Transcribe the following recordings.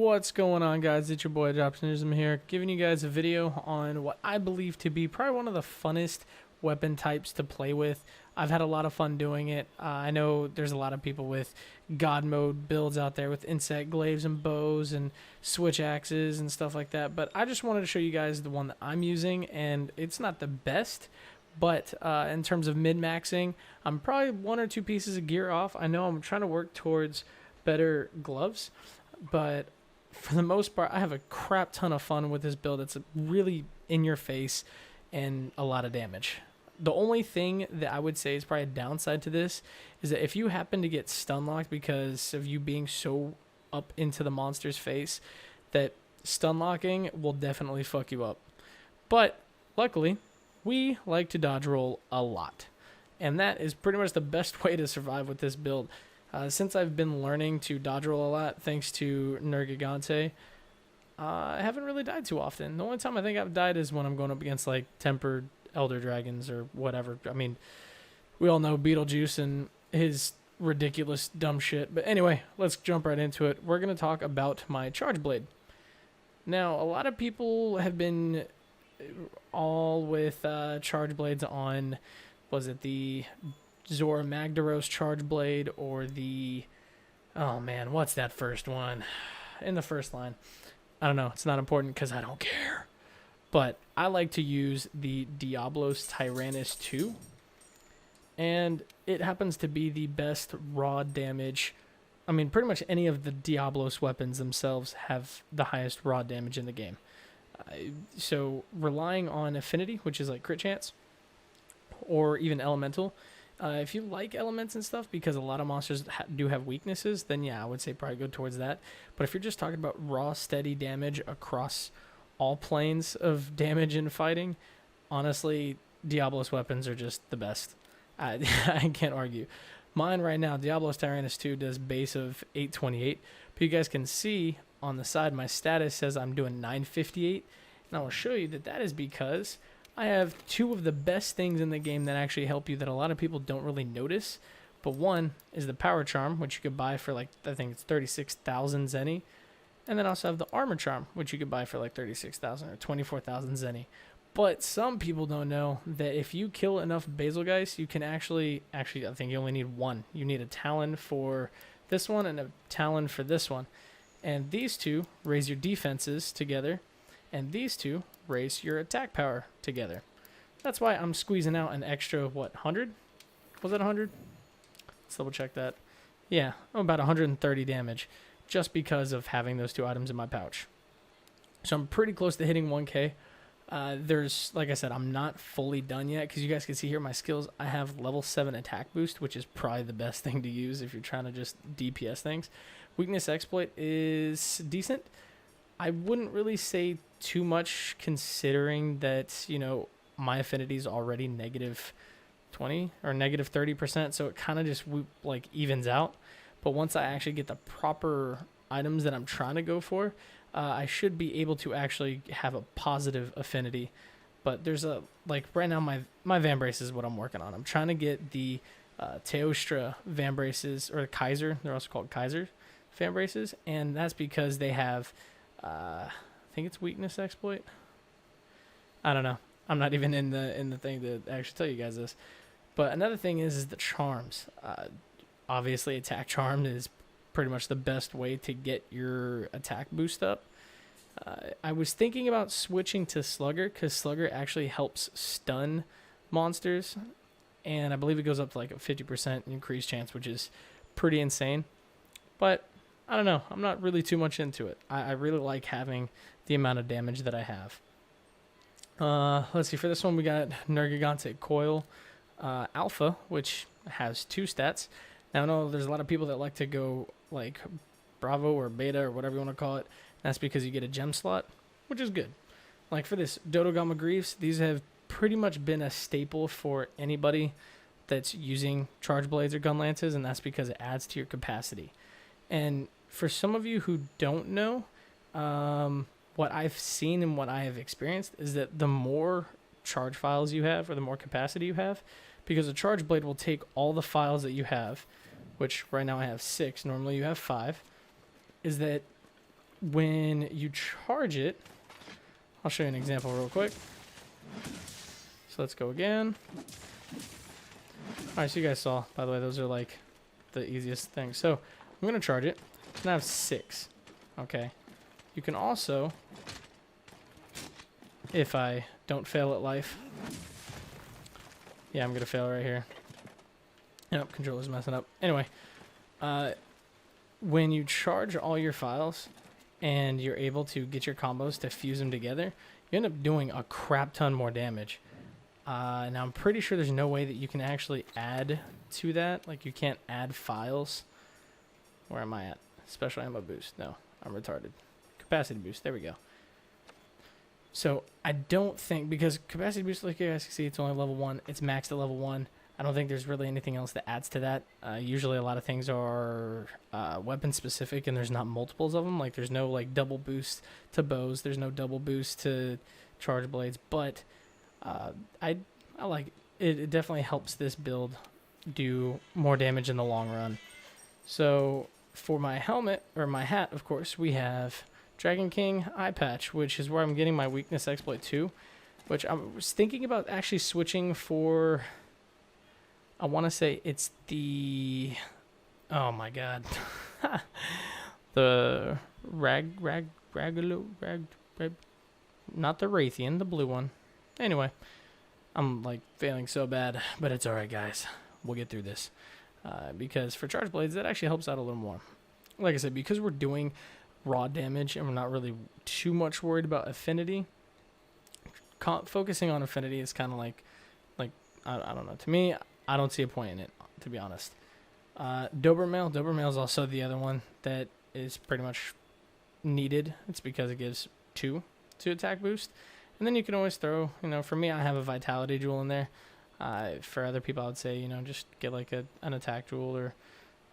What's going on, guys? It's your boy Adoptionism here, giving you guys a video on what I believe to be probably one of the funnest weapon types to play with. I've had a lot of fun doing it. I know there's a lot of people with God mode builds out there with insect glaives and bows and switch axes and stuff like that, but I just wanted to show you guys the one that I'm using, and it's not the best, but in terms of min-maxing, I'm probably one or two pieces of gear off. I know I'm trying to work towards better gloves, but for the most part, I have a crap ton of fun with this build. It's really in your face and a lot of damage. The only thing that I would say is probably a downside to this is that if you happen to get stun locked because of you being so up into the monster's face, that stun locking will definitely fuck you up. But luckily, we like to dodge roll a lot, and that is pretty much the best way to survive with this build. Since I've been learning to dodge roll a lot, thanks to Nergigante, I haven't really died too often. The only time I think I've died is when I'm going up against like tempered elder dragons or whatever. I mean, we all know Beetlejuice and his ridiculous dumb shit. But anyway, let's jump right into it. We're going to talk about my charge blade. Now, a lot of people have been all with charge blades on, was it the Zora Magdaros charge blade or the, oh man, what's that first one in the first line? I don't know. It's not important because I don't care. But I like to use the Diablos Tyrannus 2, and it happens to be the best raw damage. I mean, pretty much any of the Diablos weapons themselves have the highest raw damage in the game. So relying on affinity, which is like crit chance, or even elemental. If you like elements and stuff, because a lot of monsters do have weaknesses, then yeah, I would say probably go towards that. But if you're just talking about raw, steady damage across all planes of damage and fighting, honestly, Diablos weapons are just the best. I can't argue. Mine right now, Diablos Tyrannus 2, does base of 828. But you guys can see on the side, my status says I'm doing 958. And I will show you that that is because I have two of the best things in the game that actually help you that a lot of people don't really notice. But one is the Power Charm, which you could buy for like, I think it's 36,000 Zenny. And then also have the Armor Charm, which you could buy for like 36,000 or 24,000 Zenny. But some people don't know that if you kill enough Basilgeist, you can actually, I think you only need one. You need a Talon for this one and a Talon for this one. And these two raise your defenses together, and these two raise your attack power together. That's why I'm squeezing out an extra, what, 100? Was that 100? Let's double check that. Yeah, about 130 damage, just because of having those two items in my pouch. So I'm pretty close to hitting 1k. There's, like I said, I'm not fully done yet, because you guys can see here my skills. I have level 7 attack boost, which is probably the best thing to use if you're trying to just DPS things. Weakness exploit is decent. I wouldn't really say too much, considering that, you know, my affinity is already negative 20 or negative 30%, so it kind of just like evens out. But once I actually get the proper items that I'm trying to go for, I should be able to actually have a positive affinity. But there's a, like right now my Vambrace is what I'm working on. I'm trying to get the Teostra Vambraces, or Kaiser, they're also called Kaiser Vambraces, and that's because they have, I think it's weakness exploit. I don't know. I'm not even in the thing to actually tell you guys this. But another thing is the charms. Obviously, attack charm is pretty much the best way to get your attack boost up. I was thinking about switching to Slugger, because Slugger actually helps stun monsters, and I believe it goes up to like a 50% increased chance, which is pretty insane. But I don't know. I'm not really too much into it. I really like having the amount of damage that I have. Let's see. For this one, we got Nergigante Coil Alpha, which has 2 stats. Now, I know there's a lot of people that like to go like Bravo or Beta or whatever you want to call it. That's because you get a gem slot, which is good. Like for this Dodogama Greaves, these have pretty much been a staple for anybody that's using charge blades or gun lances, and that's because it adds to your capacity. And for some of you who don't know, what I've seen and what I have experienced is that the more charge files you have, or the more capacity you have, because a charge blade will take all the files that you have, which right now I have 6, normally you have 5, is that when you charge it, I'll show you an example real quick. So let's go again. Alright, so you guys saw, by the way, those are like the easiest things. So I'm going to charge it, and I have 6. Okay. You can also, if I don't fail at life, yeah, I'm going to fail right here. Yep, controller's messing up. Anyway, when you charge all your files and you're able to get your combos to fuse them together, you end up doing a crap ton more damage. Now, I'm pretty sure there's no way that you can actually add to that. Like, you can't add files. Where am I at? Special ammo boost. No, I'm retarded. Capacity boost. There we go. So, I don't think, because capacity boost, like you guys can see, it's only level 1. It's maxed at level 1. I don't think there's really anything else that adds to that. Usually a lot of things are weapon specific, and there's not multiples of them. Like, there's no like double boost to bows. There's no double boost to charge blades. But I like it. It definitely helps this build do more damage in the long run. So for my helmet, or my hat, of course, we have Dragon King eye patch, which is where I'm getting my weakness exploit to, which I was thinking about actually switching for. I want to say it's the, oh my god, the not the Raytheon, the blue one. Anyway, I'm like failing so bad, but it's alright, guys. We'll get through this. Because for charge blades, that actually helps out a little more. Like I said, because we're doing raw damage and we're not really too much worried about affinity, focusing on affinity is kind of like I don't know. To me, I don't see a point in it, to be honest. Dobermail is also the other one that is pretty much needed. It's because it gives 2 to attack boost. And then you can always throw, for me, I have a vitality jewel in there. For other people, I would say, just get like an attack jewel or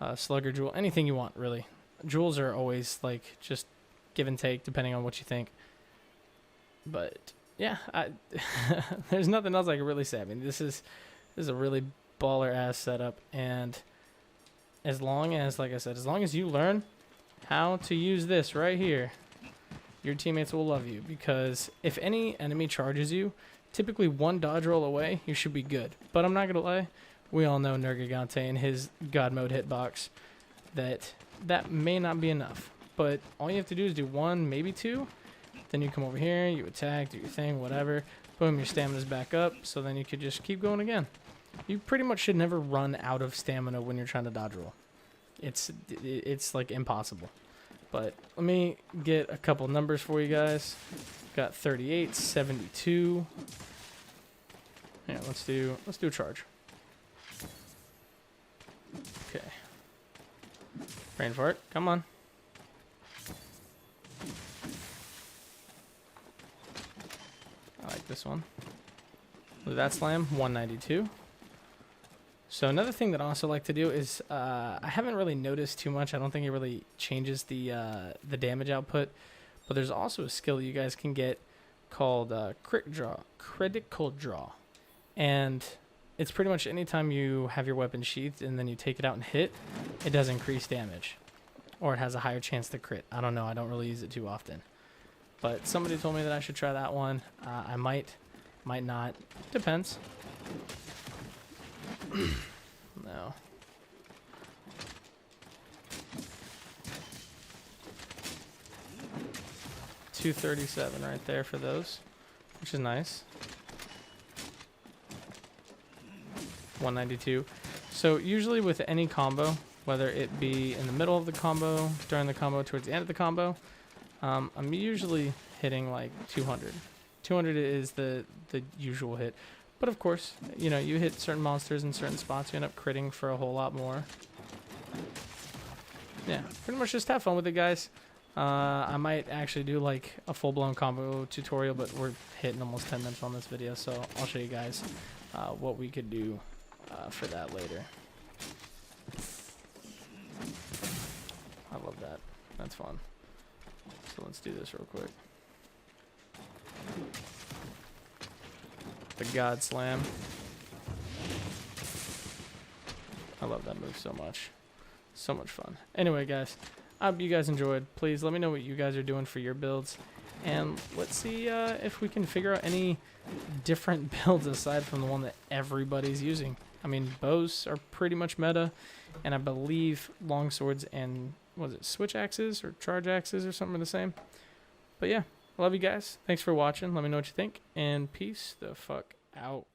a slugger jewel. Anything you want, really. Jewels are always like just give and take depending on what you think. But yeah, there's nothing else I can really say. I mean, this is a really baller ass setup, and as long as, like I said, as long as you learn how to use this right here, your teammates will love you, because if any enemy charges you, typically one dodge roll away, you should be good. But I'm not gonna lie, we all know Nergigante and his God mode hitbox, that may not be enough. But all you have to do is do 1, maybe 2, then you come over here, you attack, do your thing, whatever, boom, your stamina's back up, so then you could just keep going again. You pretty much should never run out of stamina when you're trying to dodge roll. It's like impossible. But let me get a couple numbers for you guys. Got 38, 72. Yeah, let's do a charge. Okay. Brain fart, come on. I like this one. With that slam, 192. So another thing that I also like to do is, I haven't really noticed too much. I don't think it really changes the damage output. But there's also a skill you guys can get called critical draw. And it's pretty much anytime you have your weapon sheathed and then you take it out and hit, it does increase damage. Or it has a higher chance to crit. I don't know. I don't really use it too often. But somebody told me that I should try that one. I might not. Depends. No. $237 right there for those, which is nice. 192. So usually with any combo, whether it be in the middle of the combo, during the combo, towards the end of the combo, I'm usually hitting like 200. 200 is the usual hit. But of course, you hit certain monsters in certain spots, you end up critting for a whole lot more. Yeah, pretty much just have fun with it, guys. I might actually do like a full-blown combo tutorial, but we're hitting almost 10 minutes on this video, so I'll show you guys what we could do for that later. I love that. That's fun. So let's do this real quick. The God Slam. I love that move so much. So much fun. Anyway, guys, I hope you guys enjoyed. Please let me know what you guys are doing for your builds. And let's see if we can figure out any different builds aside from the one that everybody's using. I mean, bows are pretty much meta, and I believe longswords and, was it switch axes or charge axes or something are the same. But yeah, I love you guys. Thanks for watching. Let me know what you think, and peace the fuck out.